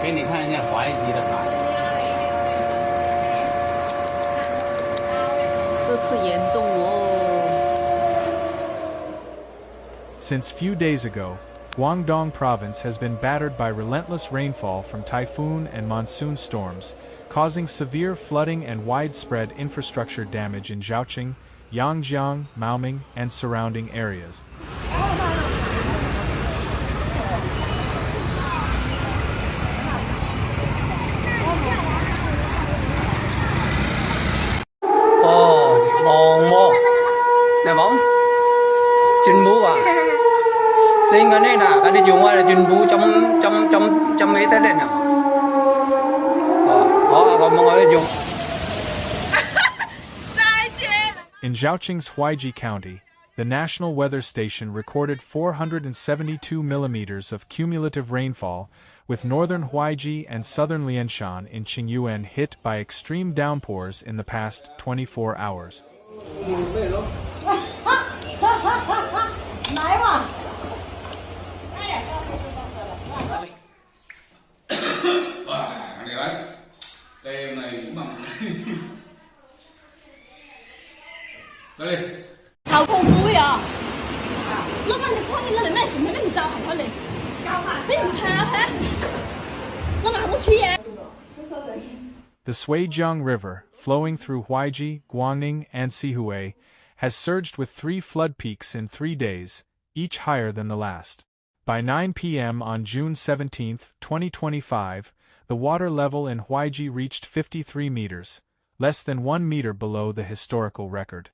给你看一下怀集的海。这次严重哦。Since few days ago, Guangdong Province has been battered by relentless rainfall from typhoon and monsoon storms, causing severe flooding and widespread infrastructure damage in Zhaoqing, Yangjiang, Maoming, and surrounding areas. Lên cái này là cái đi chung qua là chuyên bú trong mấy tới lên nào. Họ còn mọi người chung. In Zhaoqing's Huaiji County, the National Weather Station recorded 472 millimeters of cumulative rainfall, with northern Huaiji and southern Lianshan in Qingyuan hit by extreme downpours in the past 24 hours. The Zhaoqing River, flowing through Huaiji, Guangdong, and Sihui, has surged with 3 flood peaks in 3 days, each higher than the last. By 9 p.m. on June 17, 2025, the water level in Huaiji reached 53 meters, less than 1 meter below the historical record.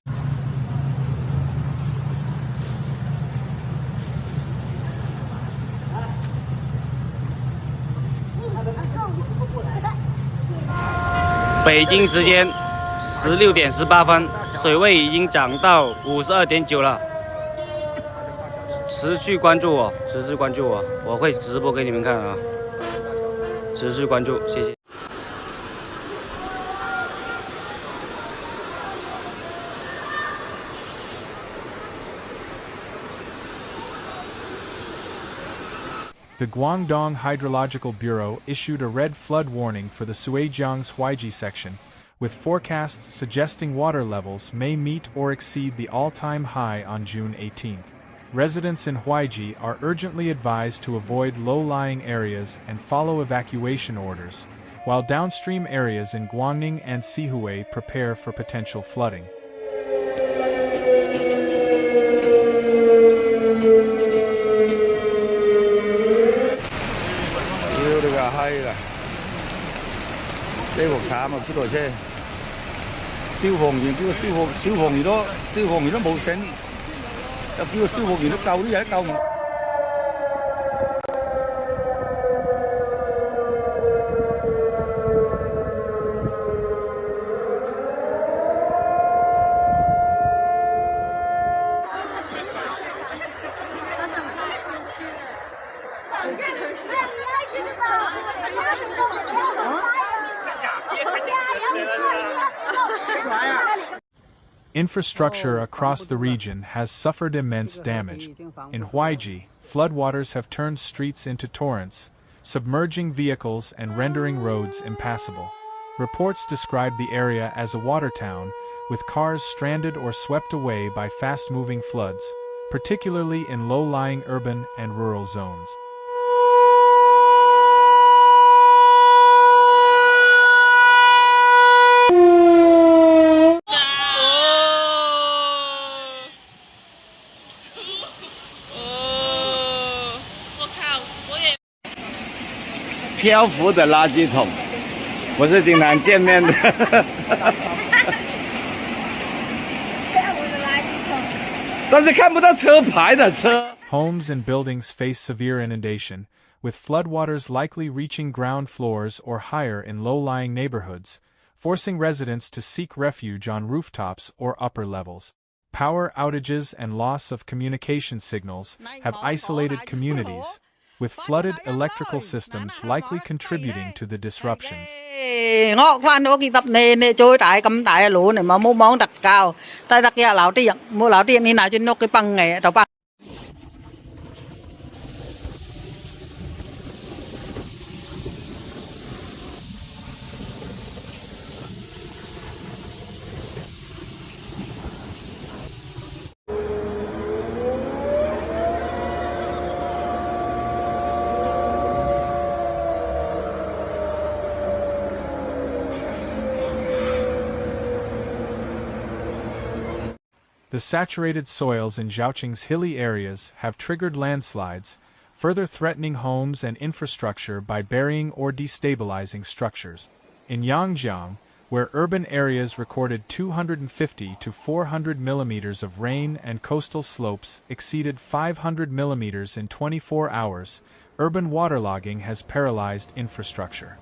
Beijing 时间16点18分，水位已经涨到52.9了。持续关注我，持续关注我，我会直播给你们看啊！持续关注，谢谢。The Guangdong Hydrological Bureau issued a red flood warning for the Zheoqing's Huaiji section, with forecasts suggesting water levels may meet or exceed the all-time high on June 18. Residents in Huaiji are urgently advised to avoid low-lying areas and follow evacuation orders, while downstream areas in Guangdong and Sihui prepare for potential flooding. Infrastructure across the region has suffered immense damage. In Huaiji, floodwaters have turned streets into torrents, submerging vehicles and rendering roads impassable. Reports describe the area as a water town, with cars stranded or swept away by fast-moving floods, particularly in low-lying urban and rural zones. "漂浮的垃圾桶，不是经常见面的。但是看不到车牌的车。Homes and buildings face severe inundation, with floodwaters likely reaching ground floors or higher in low-lying neighborhoods, forcing residents to seek refuge on rooftops or upper levels. Power outages and loss of communication signals have isolated communities, with flooded electrical systems likely contributing to the disruptions. 我翻到幾十年呢，最大咁大嘅路呢，冇網特教，但係嘅樓啲人冇樓啲人，你拿住屋嘅崩嘅就崩。The saturated soils in Zhaoqing's hilly areas have triggered landslides, further threatening homes and infrastructure by burying or destabilizing structures. In Yangjiang, where urban areas recorded 250 to 400 millimeters of rain and coastal slopes exceeded 500 millimeters in 24 hours, urban waterlogging has paralyzed infrastructure.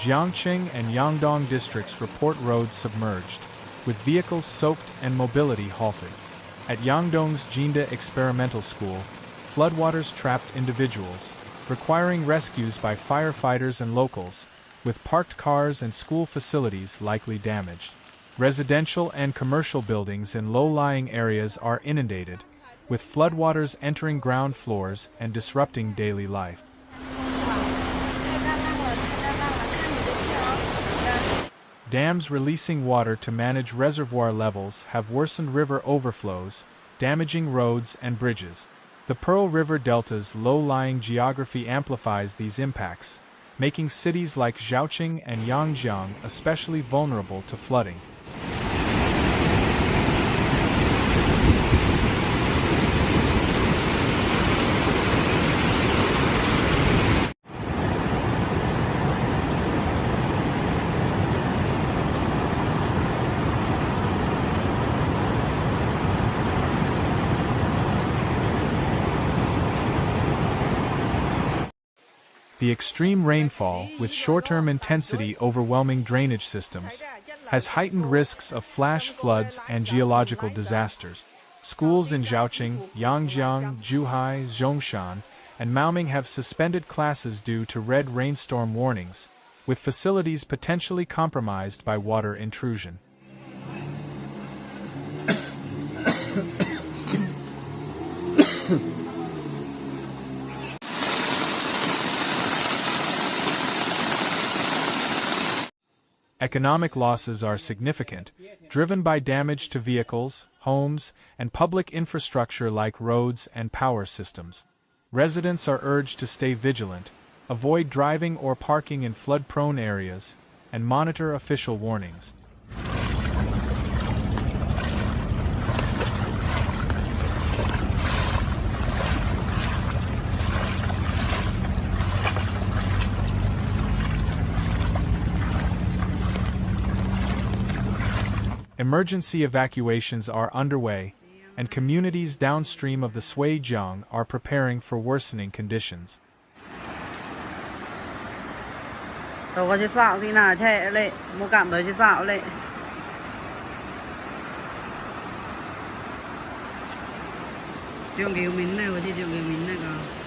Zhaoqing and Guangdong districts report roads submerged, with vehicles soaked and mobility halted. At Guangdong's Jinda Experimental School, floodwaters trapped individuals, requiring rescues by firefighters and locals, with parked cars and school facilities likely damaged. Residential and commercial buildings in low-lying areas are inundated, with floodwaters entering ground floors and disrupting daily life. Dams releasing water to manage reservoir levels have worsened river overflows, damaging roads and bridges. The Pearl River Delta's low-lying geography amplifies these impacts, making cities like Zhaoqing and Yangjiang especially vulnerable to flooding. The extreme rainfall, with short-term intensity overwhelming drainage systems, has heightened risks of flash floods and geological disasters. Schools in Zhaoqing, Yangjiang, Zhuhai, Zhongshan, and Maoming have suspended classes due to red rainstorm warnings, with facilities potentially compromised by water intrusion. Economic losses are significant, driven by damage to vehicles, homes, and public infrastructure like roads and power systems. Residents are urged to stay vigilant, avoid driving or parking in flood-prone areas, and monitor official warnings. Emergency evacuations are underway, and communities downstream of the Zhaoqing are preparing for worsening conditions. Chuyện kiểu mình này, thì chuyện kiểu mình này cả.